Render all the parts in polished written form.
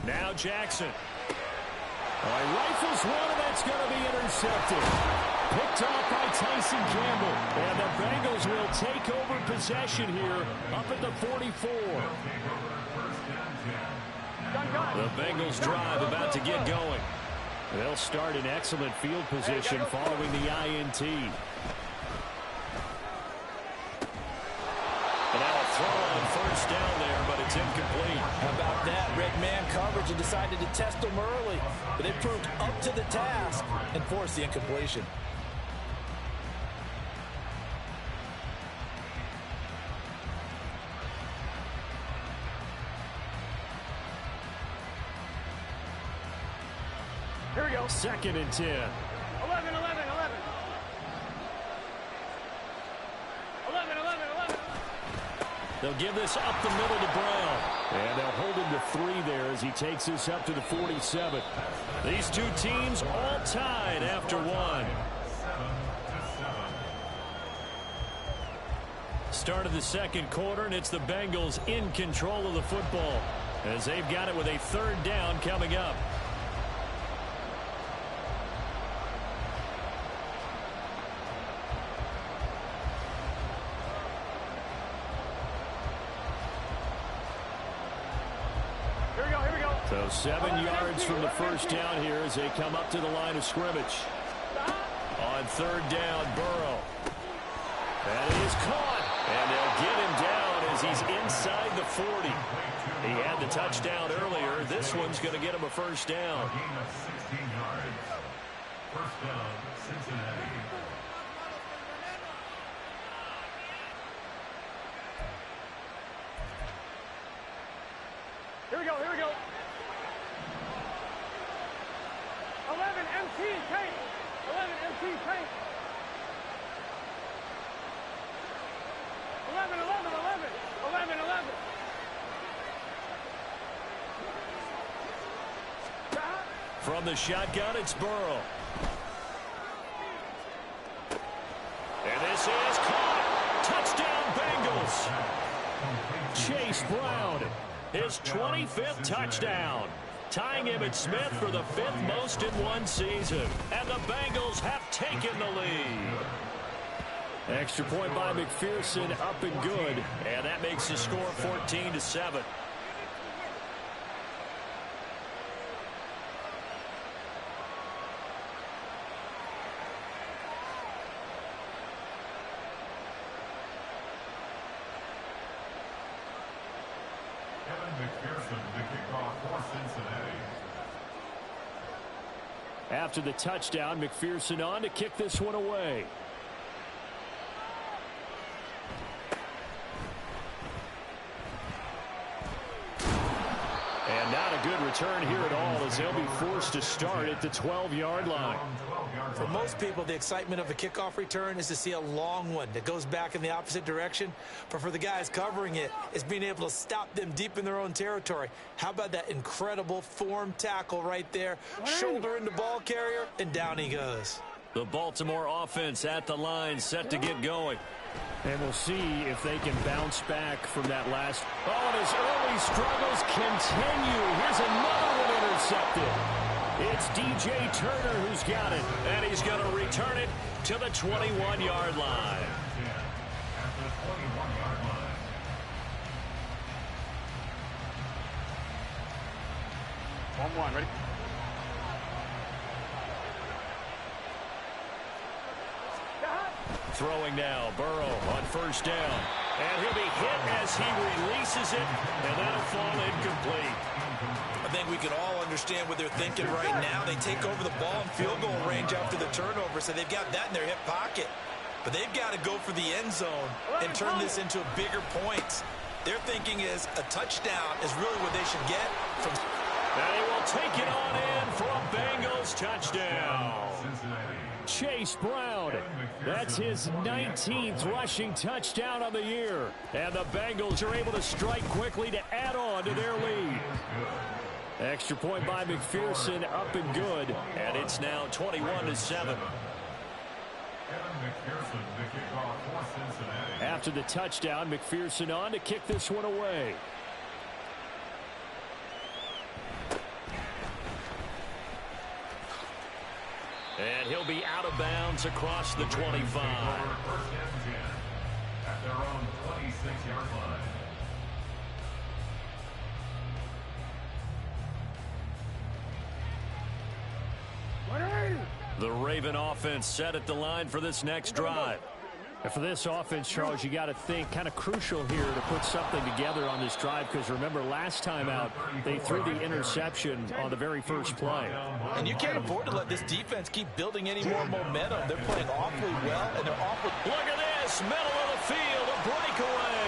Now Jackson. He rifles one, and that's going to be intercepted. Picked off by Tyson Campbell. And the Bengals will take over possession here up at the 44. The Bengals drive about to get going. They'll start in excellent field position following the INT. And now a throw on first down there, but it's incomplete. How about that? Red man coverage and decided to test them early. But they proved up to the task and forced the incompletion. Here we go. 2nd and 10. 11. 11. They'll give this up the middle to Brown. And they'll hold him to 3 there as he takes this up to the 47. These two teams all tied after 1. Start of the 2nd quarter, and it's the Bengals in control of the football as they've got it with a 3rd down coming up. So 7 yards from the first down here as they come up to the line of scrimmage. On 3rd down, Burrow. And it is caught. And they'll get him down as he's inside the 40. He had the touchdown earlier. This one's going to get him a first down. First down, Cincinnati. Here we go. 11 MT tank. 11 MT tank. 11. From the shotgun, it's Burrow. And this is caught. Touchdown, Bengals. Chase Brown, his 25th touchdown, tying him at Smith for the 5th most in one season. And the Bengals have taken the lead. Extra point by McPherson, up and good. And that makes the score 14-7. After the touchdown, McPherson on to kick this one away. And not a good return here at all as they'll be forced to start at the 12-yard line. For most people, the excitement of a kickoff return is to see a long one that goes back in the opposite direction. But for the guys covering it, it's being able to stop them deep in their own territory. How about that incredible form tackle right there? Shoulder in the ball carrier, and down he goes. The Baltimore offense at the line, set to get going. And we'll see if they can bounce back from that last. Oh, and his early struggles continue. Here's another one intercepted. It's DJ Turner who's got it. And he's going to return it to the 21-yard line. One, ready? Throwing now, Burrow on first down. And he'll be hit as he releases it, and that'll fall incomplete. I think we can all understand what they're thinking right now. They take over the ball in field goal range after the turnover, so they've got that in their hip pocket. But they've got to go for the end zone and turn this into bigger points. Their thinking is a touchdown is really what they should get from. And he will take it on in for a Bengals touchdown. Chase Brown, that's his 19th rushing touchdown of the year. And the Bengals are able to strike quickly to add on to their lead. Extra point by McPherson, up and good. And it's now 21-7. After the touchdown, McPherson on to kick this one away. And he'll be out of bounds across the 25. First and 10 at their own 26-yard line. The Raven offense set at the line for this next drive. And for this offense, Charles, you got to think kind of crucial here to put something together on this drive, because remember last time out they threw the interception on the very first play. And you can't afford to let this defense keep building any more momentum. They're playing awfully well, and they're awfully... Look at this, middle of the field, a breakaway.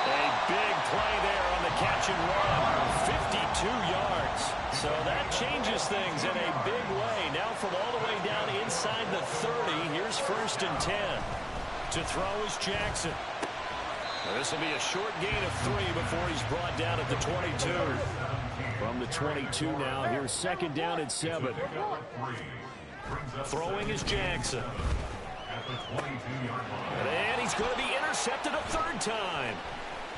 A big play there on the catch and run, 52 yards. So that changes things in a big way. Now from all the way down inside the 30, here's first and 10. To throw is Jackson. This will be a short gain of 3 before he's brought down at the 22. From the 22 now, here's second down and 7. Throwing is Jackson. At the 22-yard line. And he's going to be intercepted a third time.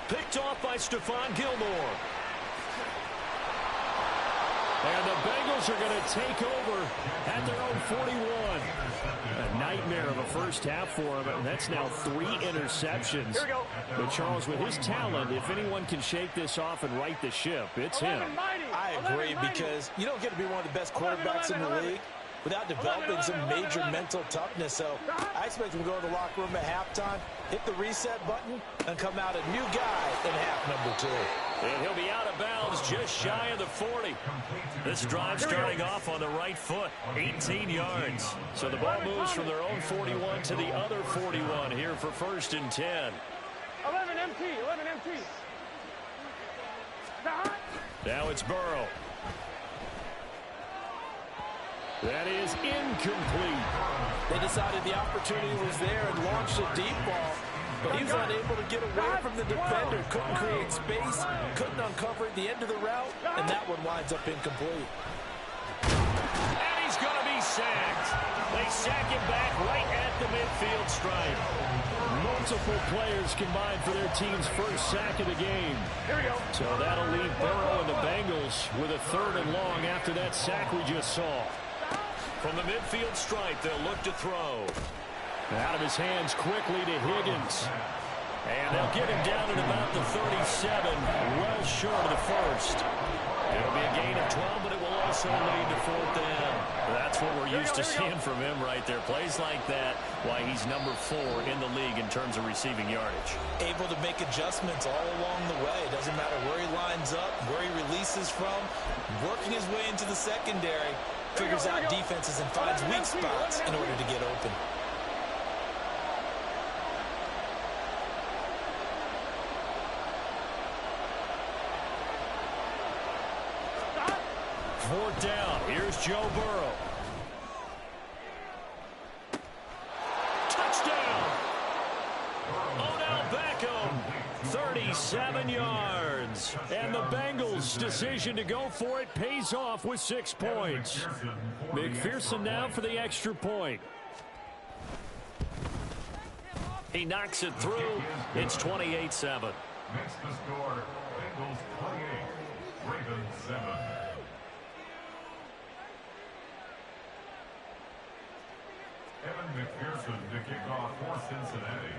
Picked off by Stephon Gilmore. And the Bengals are going to take over at their own 41. A nightmare of a first half for him, and that's now 3 interceptions. But Charles, with his talent, if anyone can shake this off and right the ship, it's him. I agree, because you don't get to be one of the best quarterbacks in the league without developing some major mental toughness. So I expect him to go to the locker room at halftime, hit the reset button, and come out a new guy in half number 2. And he'll be out of bounds just shy of the 40. This drive starting off on the right foot, 18 yards. So the ball moves from their own 41 to the other 41 here for first and 10. 11 MT, 11 MT. Now it's Burrow. That is incomplete. They decided the opportunity was there and launched a deep ball, but he was unable to get away from the defender. Couldn't create space, couldn't uncover at the end of the route, and that one winds up incomplete. And he's going to be sacked. They sack him back right at the midfield stripe. Multiple players combined for their team's first sack of the game. So that'll leave Burrow and the Bengals with a third and long after that sack we just saw. From the midfield stripe, they'll look to throw. Out of his hands quickly to Higgins. And they'll get him down at about the 37, well short of the first. It'll be a gain of 12, but it will also lead to fourth down. That's what we're used to seeing from him right there. Plays like that, why he's number 4 in the league in terms of receiving yardage. Able to make adjustments all along the way. Doesn't matter where he lines up, where he releases from. Working his way into the secondary. Figures out defenses and finds weak spots in order to get open. Fourth down. Here's Joe Burrow. Touchdown! Odell Beckham, 37 yards. And the Bengals' decision to go for it pays off with 6 points. McPherson now for the extra point. He knocks it through. It's 28-7. Makes the score Bengals 28, Ravens 7. Evan McPherson to kick off for Cincinnati.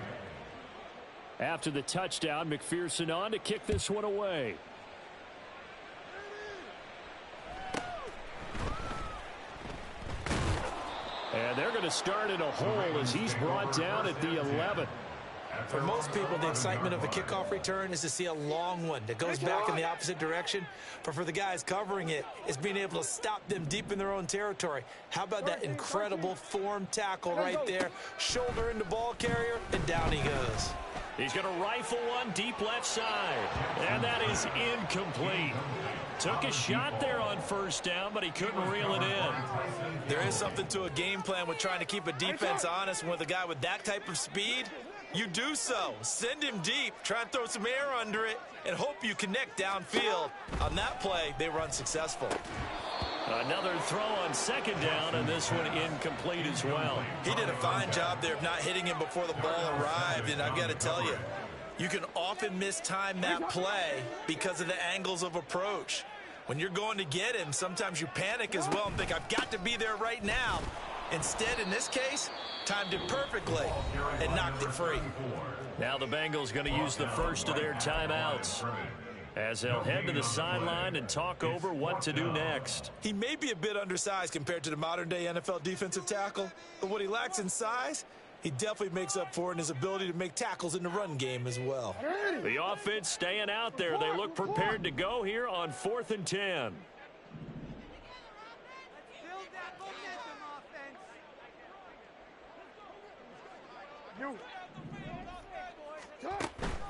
After the touchdown, McPherson on to kick this one away. And they're going to start in a hole as he's brought down at the 11. For most people, the excitement of a kickoff return is to see a long one that goes back in the opposite direction. But for the guys covering it, it's being able to stop them deep in their own territory. How about that incredible form tackle right there? Shoulder into ball carrier, and down he goes. He's going to rifle one deep left side. And that is incomplete. Took a shot there on first down, but he couldn't reel it in. There is something to a game plan with trying to keep a defense honest. With a guy with that type of speed, you do so. Send him deep, try and throw some air under it, and hope you connect downfield. On that play, they were unsuccessful. Another throw on second down, and this one incomplete as well. He did a fine job there of not hitting him before the ball arrived, and I've got to tell you, you can often mistime that play because of the angles of approach. When you're going to get him, sometimes you panic as well and think, I've got to be there right now. Instead, in this case, timed it perfectly and knocked it free. Now the Bengals going to use the first of their timeouts as they'll head to the sideline and talk over what to do next. He may be a bit undersized compared to the modern-day NFL defensive tackle, but what he lacks in size, he definitely makes up for in his ability to make tackles in the run game as well. The offense staying out there. They look prepared to go here on 4th and 10.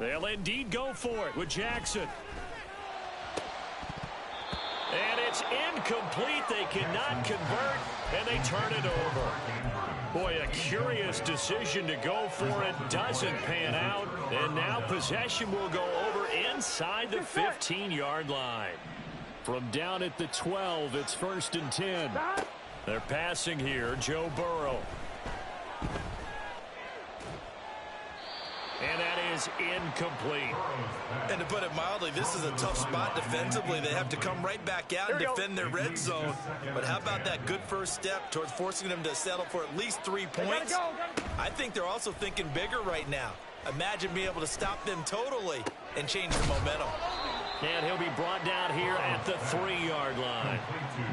They'll indeed go for it with Jackson. And it's incomplete. They cannot convert, and they turn it over. Boy, a curious decision to go for it. Doesn't pan out. And now possession will go over inside the 15-yard line. From down at the 12, it's 1st and 10. They're passing here, Joe Burrow. And that is incomplete. And to put it mildly, this is a tough spot defensively. They have to come right back out and defend their red zone. But how about that good first step towards forcing them to settle for at least 3 points? I think they're also thinking bigger right now. Imagine being able to stop them totally and change the momentum. And he'll be brought down here at the 3-yard line.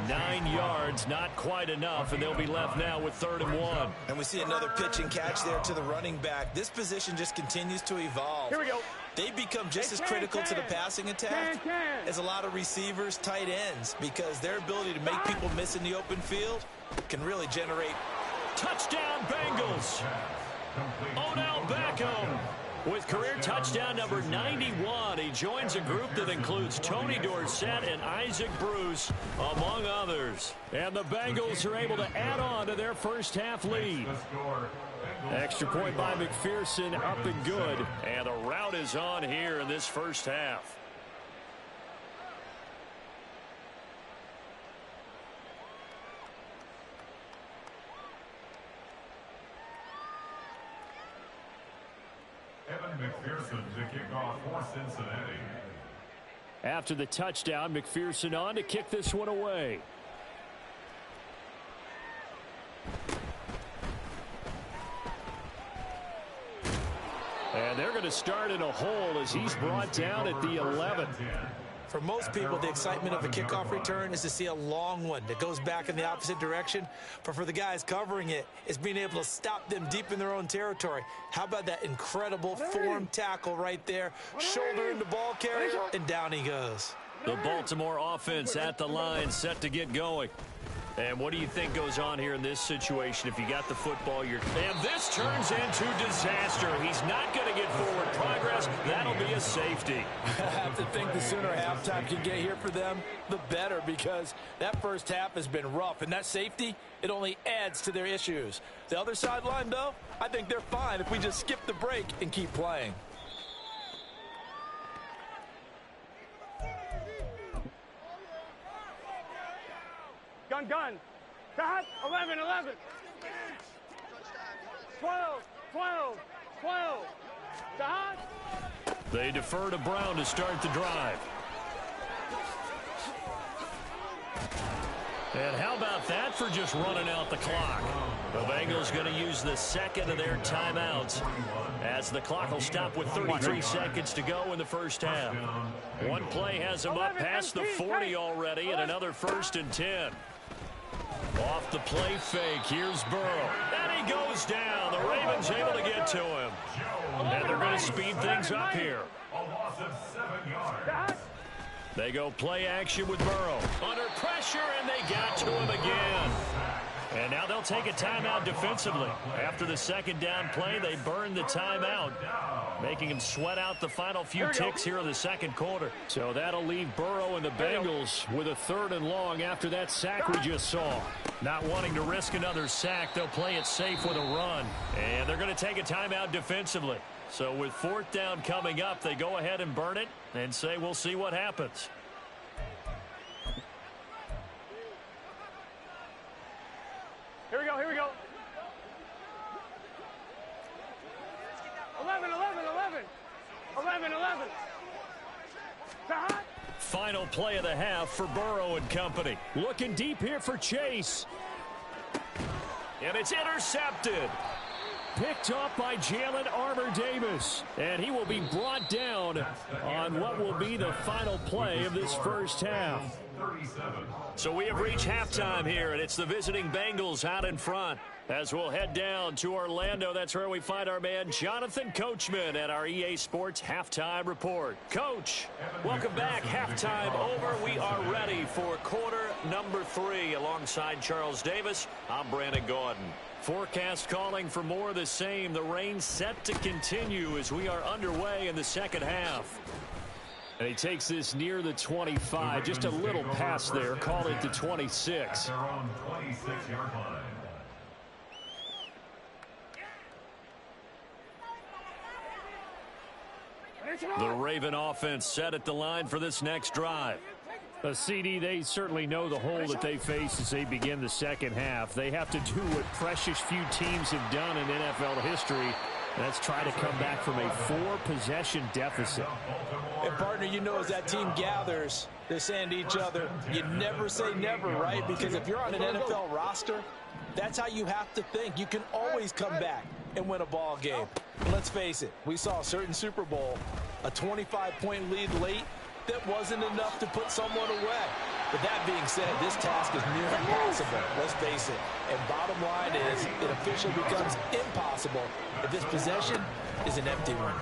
9 yards, not quite enough, and they'll be left now with 3rd and 1. And we see another pitch and catch there to the running back. This position just continues to evolve. Here we go. They become just as critical to the passing attack as a lot of receivers, tight ends, because their ability to make people miss in the open field can really generate. Touchdown, Bengals. Odell Beckham with career touchdown number 91. He joins a group that includes Tony Dorsett and Isaac Bruce, among others. And the Bengals are able to add on to their first half lead. Extra point by McPherson, up and good. And the route is on here in this first half. McPherson to kick off for Cincinnati. After the touchdown, McPherson on to kick this one away. And they're going to start in a hole as he's brought down at the 11. For most people, the excitement of a kickoff return is to see a long one that goes back in the opposite direction. But for the guys covering it, it's being able to stop them deep in their own territory. How about that incredible form tackle right there? Shoulder in the ball carrier, and down he goes. The Baltimore offense at the line, set to get going. And what do you think goes on here in this situation? If you got the football, and this turns into disaster. He's not going to get forward progress. That'll be a safety. I have to think the sooner halftime can get here for them, the better, because that first half has been rough. And that safety, it only adds to their issues. The other sideline, though, I think they're fine if we just skip the break and keep playing. Gun. Stop. 11. 12. Stop. They defer to Brown to start the drive. And how about that for just running out the clock? The Bengals going to use the second of their timeouts as the clock will stop with 33 seconds to go in the first half. One play has them up past the 40 already, and another 1st and 10. Off the play fake, here's Burrow. And he goes down. The Ravens able to get to him. And they're going to speed things up here. A loss of 7 yards. They go play action with Burrow. Under pressure, and they got to him again. And now they'll take a timeout defensively. After the second down play, they burn the timeout, making him sweat out the final few ticks here in the second quarter. So that'll leave Burrow and the Bengals with a 3rd and long after that sack we just saw. Not wanting to risk another sack, they'll play it safe with a run. And they're going to take a timeout defensively. So with 4th down coming up, they go ahead and burn it and say we'll see what happens. Here we go. 11. Stop. final play of the half for Burrow and company. Looking deep here for Chase. And it's intercepted. Picked off by Jalen Armour-Davis. And he will be brought down on what will be the final play of this first half. So we have reached halftime here, and it's the visiting Bengals out in front. As we'll head down to Orlando, that's where we find our man Jonathan Coachman at our EA Sports Halftime Report. Coach, welcome back. Halftime over. We are ready for quarter number 3. Alongside Charles Davis, I'm Brandon Gaudin. Forecast calling for more of the same. The rain set to continue as we are underway in the second half. And he takes this near the 25. Just a little pass there. Call it the 26. Their own 26-yard line. The Raven offense set at the line for this next drive. A CD, they certainly know the hole that they face as they begin the second half. They have to do what precious few teams have done in NFL history. That's try to come back from a 4-possession deficit. And, partner, you know, as that team gathers, they're saying to each other, you never say never, right? Because if you're on an NFL roster, that's how you have to think. You can always come back and win a ball game. Let's face it, we saw a certain Super Bowl, a 25-point lead late, that wasn't enough to put someone away. But that being said, this task is near impossible. Let's face it. And bottom line is, it officially becomes impossible if this possession is an empty one.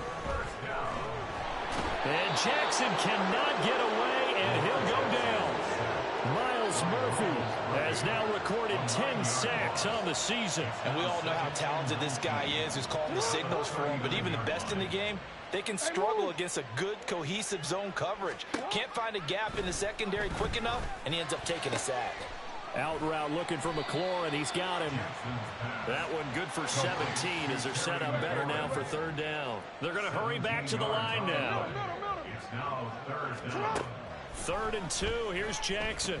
And Jackson cannot get away, and he'll go down. Miles Murphy has now recorded 10 sacks on the season. And we all know how talented this guy is, who's calling the signals for him. But even the best in the game, they can struggle against a good, cohesive zone coverage. Can't find a gap in the secondary quick enough, and he ends up taking a sack. Out route looking for McLaurin. He's got him. That one good for 17 as they're set up better now for third down. They're going to hurry back to the line now. It's now third down. 3rd and 2. Here's Jackson.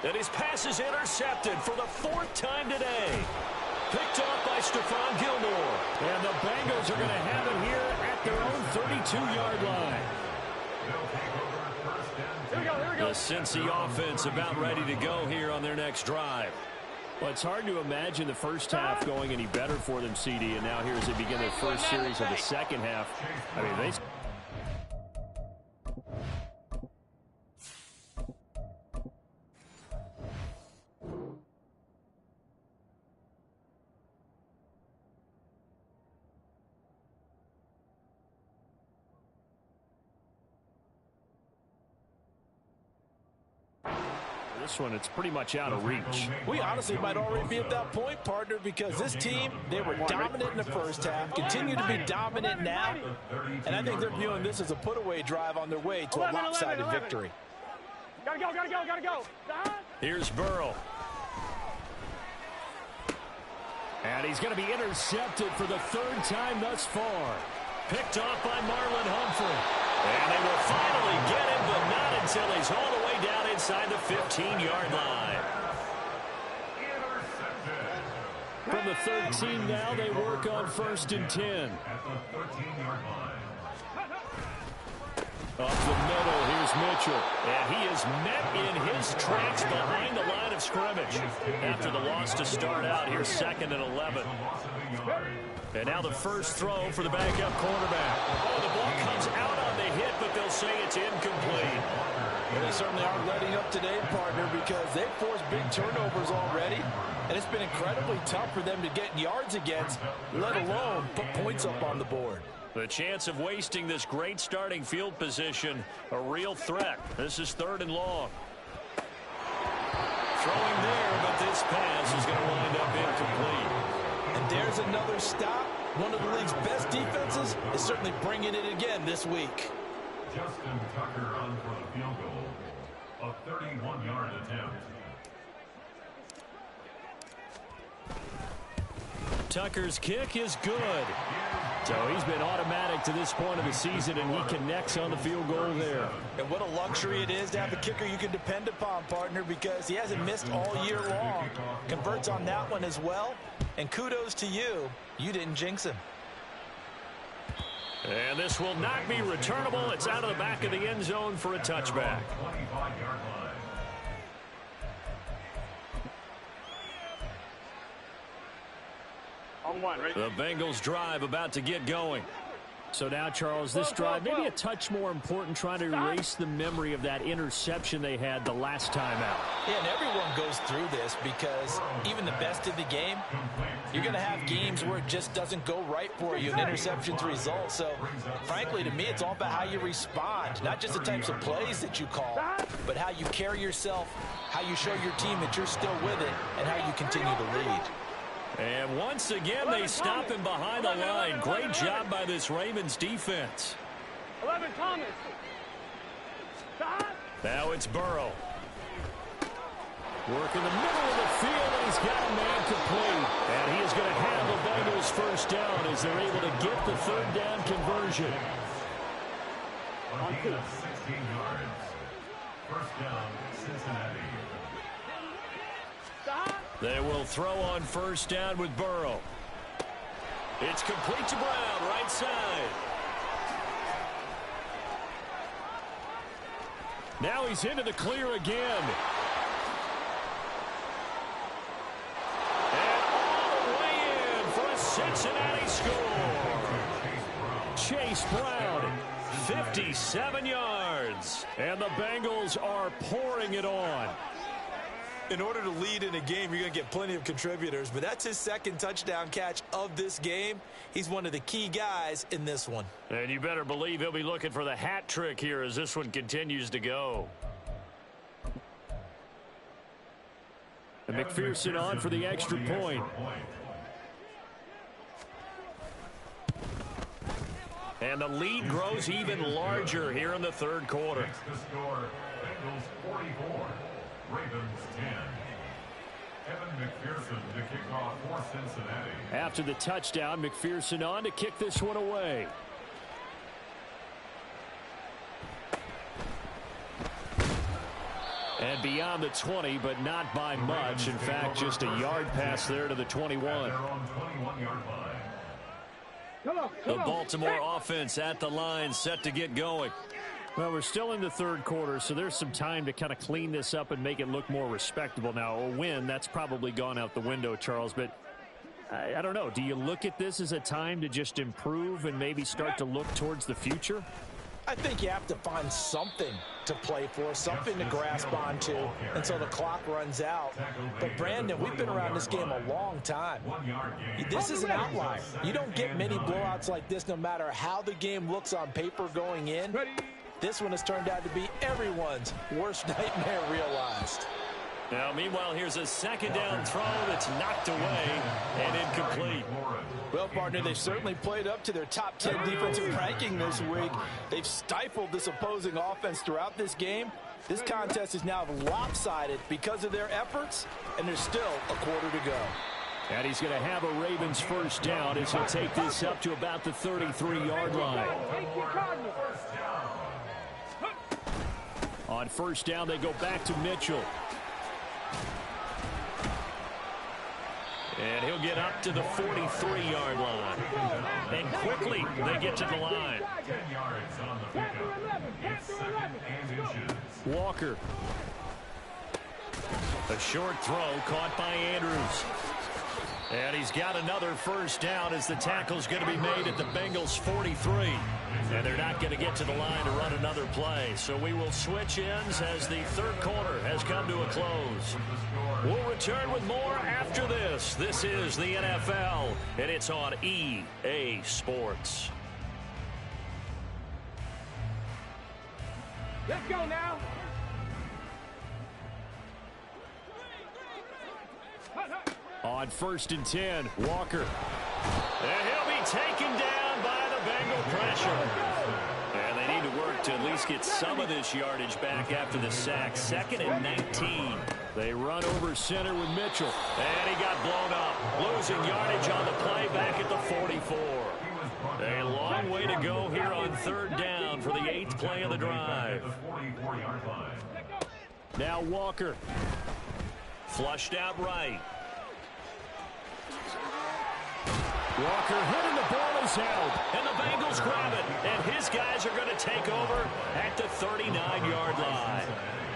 And his pass is intercepted for the 4th time today. Picked off by Stephon Gilmore. And the Bengals are going to have it here at their own 32-yard line. The Cincy offense about ready to go here on their next drive. Well, it's hard to imagine the first half going any better for them, CD. And now here as they begin their first series of the second half. I mean, they... This one, it's pretty much out of reach. We honestly might already be at that point, partner, because this team, they were dominant in the first half, continue to be dominant now, and I think they're viewing this as a put-away drive on their way to a lopsided victory. Gotta go, gotta go, gotta go. Here's Burrow. And he's going to be intercepted for the 3rd time thus far. Picked off by Marlon Humphrey. And they will finally get him, but not until he's all the way down inside the 15-yard line. From the 13 now, they work on 1st and 10. At the 13-yard line. Up the middle, here's Mitchell. And he is met in his tracks behind the line of scrimmage. After the loss to start out, here's 2nd and 11. And now the first throw for the backup quarterback. Oh, the ball comes out on the hit, but they'll say it's incomplete. Well, they certainly aren't letting up today, partner, because they've forced big turnovers already, and it's been incredibly tough for them to get yards against, let alone put points up on the board. The chance of wasting this great starting field position, a real threat. This is 3rd and long. Throwing there, but this pass is going to wind up incomplete. And there's another stop. One of the league's best defenses is certainly bringing it again this week. Justin Tucker on for the field goal. A 31-yard attempt. Tucker's kick is good. So he's been automatic to this point of the season, and he connects on the field goal there. And what a luxury it is to have a kicker you can depend upon, partner, because he hasn't missed all year long. Converts on that one as well. And kudos to you. You didn't jinx him. And this will not be returnable. It's out of the back of the end zone for a touchback. 25-yard line. On one, ready? The Bengals drive about to get going. So now, Charles, this drive maybe a touch more important, trying to erase the memory of that interception they had the last time out. Yeah, and everyone goes through this because even the best in the game, you're going to have games where it just doesn't go right for you, and interceptions result. So, frankly, to me, it's all about how you respond, not just the types of plays that you call, but how you carry yourself, how you show your team that you're still with it, and how you continue to lead. And once again, they stop him behind the line. Great job by this Ravens defense. 11, Thomas. Now it's Burrow. Work in the middle of the field, and he's got a man complete. And he is going to have the Bengals first down as they're able to get the third down conversion. On 16 yards. First down, Cincinnati. They will throw on first down with Burrow. It's complete to Brown, right side. Now he's into the clear again. And all the way in for a Cincinnati score. Chase Brown, 57 yards. And the Bengals are pouring it on. In order to lead in a game, you're going to get plenty of contributors, but that's his second touchdown catch of this game. He's one of the key guys in this one. And you better believe he'll be looking for the hat trick here as this one continues to go. And McPherson on for the extra point. And the lead grows even larger here in the third quarter. Makes the score Bengals 44. Ravens 10. Evan McPherson to kick off for Cincinnati. After the touchdown, McPherson on to kick this one away. And beyond the 20, but not by much. In fact, just a yard pass there to the 21. They're on 21-yard line. The Baltimore offense at the line, set to get going. Well, we're still in the third quarter, so there's some time to kind of clean this up and make it look more respectable. Now, a win, that's probably gone out the window, Charles, but I don't know. Do you look at this as a time to just improve and maybe start to look towards the future? I think you have to find something to play for, something to grasp onto until the clock runs out. But, Brandon, we've been around this game a long time. This is an outlier. You don't get many blowouts like this no matter how the game looks on paper going in. This one has turned out to be everyone's worst nightmare realized. Now, meanwhile, here's a second down throw that's knocked away and incomplete. Well, partner, they've certainly played up to their top 10 defensive ranking this week. They've stifled this opposing offense throughout this game. This contest is now lopsided because of their efforts, and there's still a quarter to go. And he's going to have a Ravens first down as he'll take this up to about the 33-yard line. On first down, they go back to Mitchell. And he'll get up to the 43-yard line. And quickly, they get to the line. 10 yards on the pickup. It's second and inches. Walker. A short throw caught by Andrews. And he's got another first down as the tackle's going to be made at the Bengals 43. And they're not going to get to the line to run another play. So we will switch ends as the third quarter has come to a close. We'll return with more after this. This is the NFL, and it's on EA Sports. Let's go now. On first and 10, Walker. And he'll be taken down by the Bengal pressure. And they need to work to at least get some of this yardage back after the sack. Second and 19. They run over center with Mitchell. And he got blown up. Losing yardage on the play back at the 44. A long way to go here on third down for the 8th play of the drive. Now Walker. Flushed out right. Walker hit and the ball is out. And the Bengals grab it. And his guys are going to take over at the 39-yard line.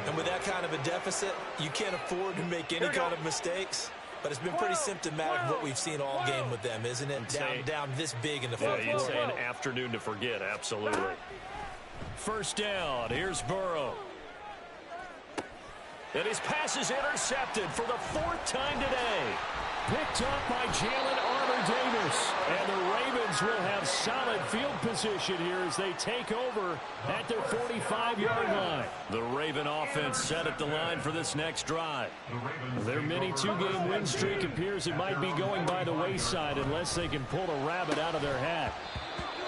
And with that kind of a deficit, you can't afford to make any kind of mistakes. But it's been pretty symptomatic of what we've seen all game with them, isn't it? Down this big in the fourth quarter. You'd say an afternoon to forget, absolutely. First down, here's Burrow. And his pass is intercepted for the fourth time today. Picked up by Jalen Armour-Davis. And the Ravens will have solid field position here as they take over at their 45-yard line. The Raven offense set at the line for this next drive. Their mini two-game win streak appears it might be going by the wayside unless they can pull a rabbit out of their hat.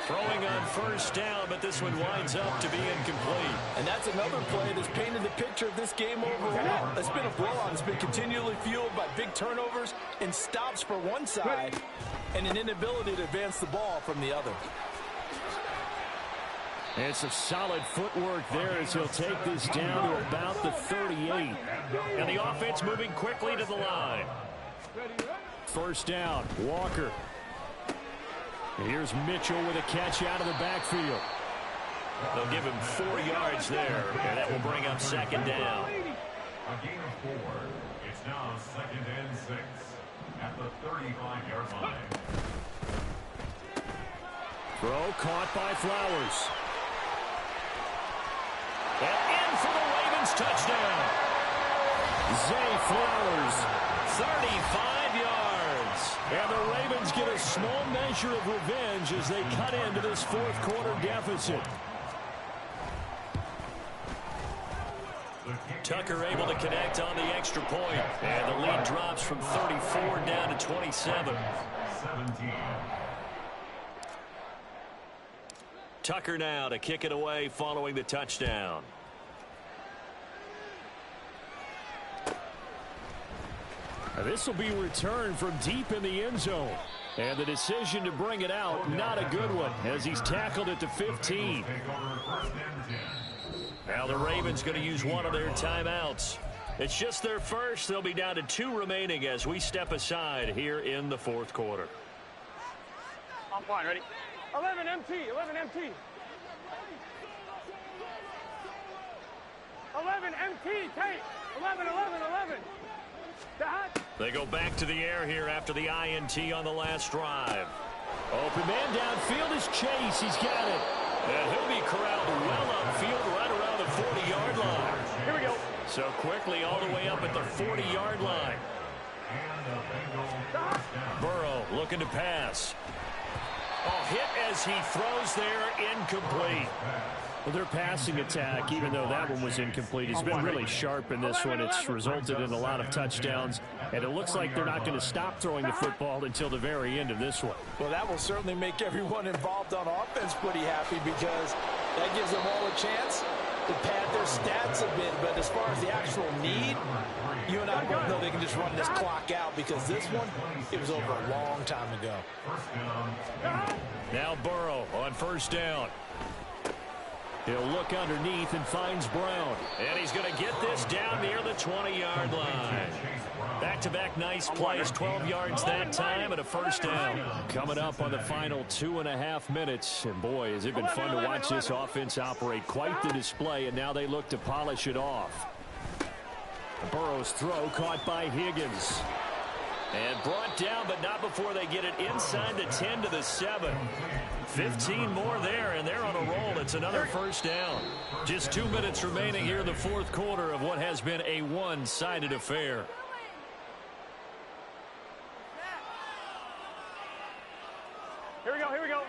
Throwing on first down, but this one winds up to be incomplete. And that's another play that's painted the picture of this game overall. It's been a blowout. It's been continually fueled by big turnovers and stops for one side and an inability to advance the ball from the other. And some solid footwork there as he'll take this down to about the 38. And the offense moving quickly to the line. First down, Walker. Here's Mitchell with a catch out of the backfield. They'll give him 4 yards there, and that will bring up second down. A gain of 4. It's now 2nd and 6 at the 35-yard line. Throw caught by Flowers. And in for the Ravens touchdown. Zay Flowers, 35 yards. And the Ravens get a small measure of revenge as they cut into this fourth quarter deficit. Tucker able to connect on the extra point. And the lead drops from 34 down to 27. 17. Tucker now to kick it away following the touchdown. This will be returned from deep in the end zone. And the decision to bring it out, not a good one, as he's tackled at the 15. Now the Ravens going to use one of their timeouts. It's just their first. They'll be down to 2 remaining as we step aside here in the fourth quarter. I'm fine, ready? 11 MT, 11 MT. 11 MT, take. 11, 11, 11. They go back to the air here after the INT on the last drive. Open man downfield is Chase. He's got it. And he'll be corralled well upfield right around the 40-yard line. Here we go. So quickly all the way up at the 40-yard line. Burrow looking to pass. Hit as he throws there, incomplete. Well, their passing attack, even though that one was incomplete, has been really sharp in this one. It's resulted in a lot of touchdowns, and it looks like they're not going to stop throwing the football until the very end of this one. Well, that will certainly make everyone involved on offense pretty happy because that gives them all a chance to pad their stats a bit. But as far as the actual need, you and I both know they can just run this clock out because this one, it was over a long time ago. Now Burrow on first down. He'll look underneath and finds Brown. And he's going to get this down near the 20-yard line. Back-to-back nice plays, 12 yards that time and a first down. Coming up on the final 2.5 minutes. And boy, has it been fun to watch this offense operate. Quite the display, and now they look to polish it off. Burrow's throw caught by Higgins. And brought down, but not before they get it inside the 10 to the 7. 15 more there, and they're on a roll. It's another first down. Just 2 minutes remaining here in the fourth quarter of what has been a one-sided affair. Here we go, here we go.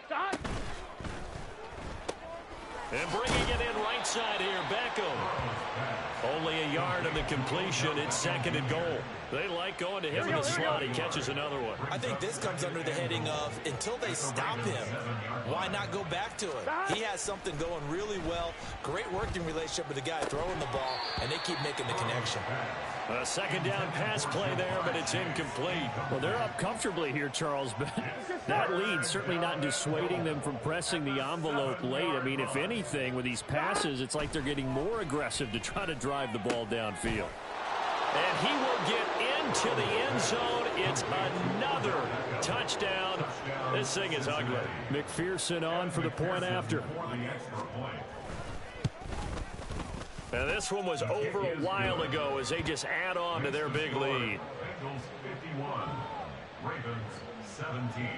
Stop. And bringing it in right side here, Beckham. Only a yard of the completion. It's second and goal. They like going to him in the slot. He catches another one. I think this comes under the heading of until they stop him, why not go back to him? He has something going really well. Great working relationship with the guy throwing the ball, and they keep making the connection. A second down pass play there, but it's incomplete. Well, they're up comfortably here, Charles, but that lead certainly not dissuading them from pressing the envelope late. I mean, if anything, with these passes, it's like they're getting more aggressive to try to drive the ball downfield. And he will get into the end zone. It's another touchdown. This thing is ugly. McPherson on for the point after. And this one was over a while ago as they just add on to their big lead. Bengals 51, Ravens 17.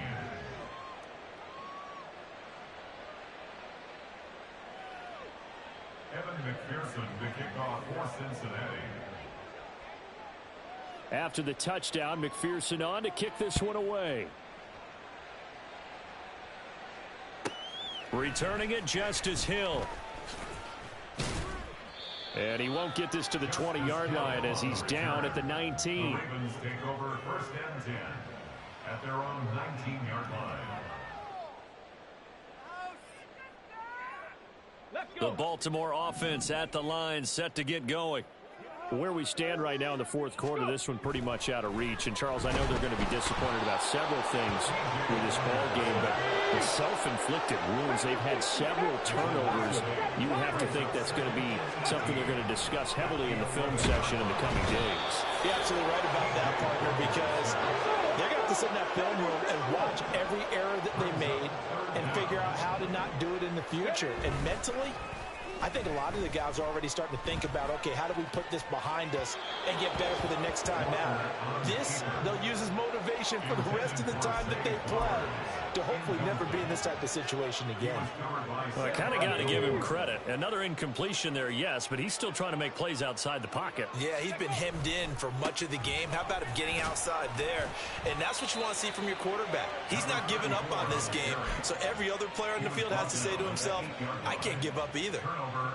Evan McPherson to kick off for Cincinnati. After the touchdown, McPherson on to kick this one away. Returning it, Justice Hill. And he won't get this to the 20-yard line as he's down at the 19. The Ravens take over first and 10 at their own 19-yard line. The Baltimore offense at the line, set to get going. Where we stand right now in the fourth quarter, this one pretty much out of reach. And, Charles, I know they're going to be disappointed about several things with this ball game, but the self-inflicted wounds, they've had several turnovers. You have to think that's going to be something they're going to discuss heavily in the film session in the coming days. You're absolutely right about that, partner, because they're going to have to sit in that film room and watch every error that they made and figure out how to not do it in the future. And mentally, I think a lot of the guys are already starting to think about, okay, how do we put this behind us and get better for the next time out? This, they'll use as motivation for the rest of the time that they play to hopefully never be in this type of situation again. Well, I kind of got to give him credit. Another incompletion there, yes, but he's still trying to make plays outside the pocket. Yeah, he's been hemmed in for much of the game. How about him getting outside there? And that's what you want to see from your quarterback. He's not giving up on this game, so every other player on the field has to say to himself, I can't give up either.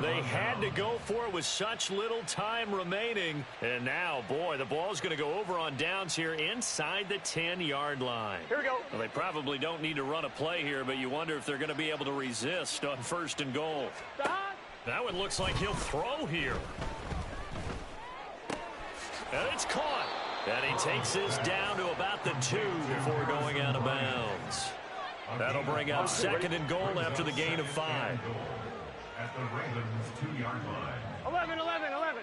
They had to go for it with such little time remaining. And now, boy, the ball's going to go over on downs here inside the 10-yard line. Here we go. Well, they probably don't need to run a play here, but you wonder if they're going to be able to resist on first and goal. That one looks like he'll throw here. And it's caught. And he takes this down to about the 2 before going out of bounds. That'll bring up second and goal after the gain of 5. At the Ravens 2-yard line. 11, 11, 11.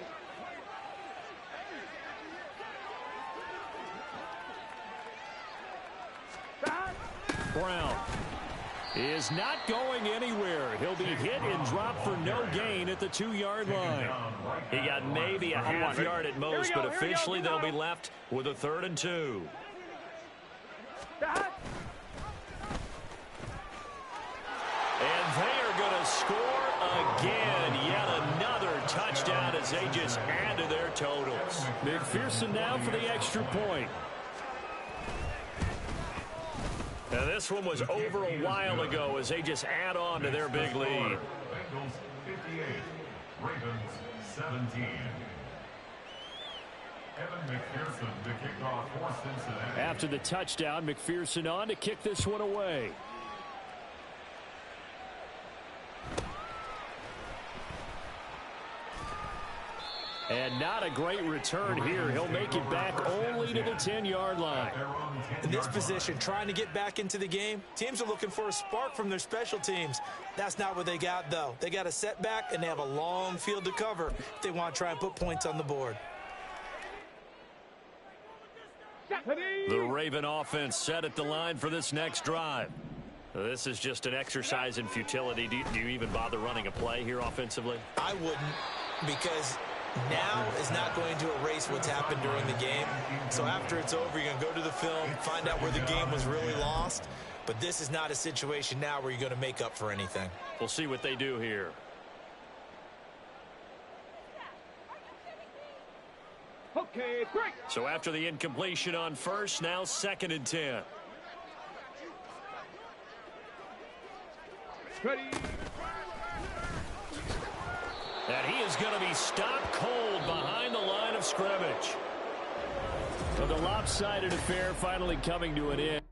Brown is not going anywhere. He'll be hit and dropped for no gain at the 2-yard line. He got maybe a half yard at most, but officially they'll be left with a 3rd and 2. And they are going to score again. Yet another touchdown as they just add to their totals. McPherson now for the extra point. Now this one was over a while ago as they just add on to their big lead. Bengals 58, Ravens 17. Evan McPherson to kick off for Cincinnati. After the touchdown, McPherson on to kick this one away. And not a great return here. He'll make it back only to the 10-yard line. In this position, trying to get back into the game, teams are looking for a spark from their special teams. That's not what they got, though. They got a setback, and they have a long field to cover if they want to try and put points on the board. The Raven offense set at the line for this next drive. This is just an exercise in futility. Do you even bother running a play here offensively? I wouldn't, because now is not going to erase what's happened during the game. So after it's over, you're going to go to the film, find out where the game was really lost. But this is not a situation now where you're going to make up for anything. We'll see what they do here. Okay, break. So after the incompletion on first, now 2nd and 10. Ready. And he is going to be stopped cold behind the line of scrimmage. So the lopsided affair finally coming to an end.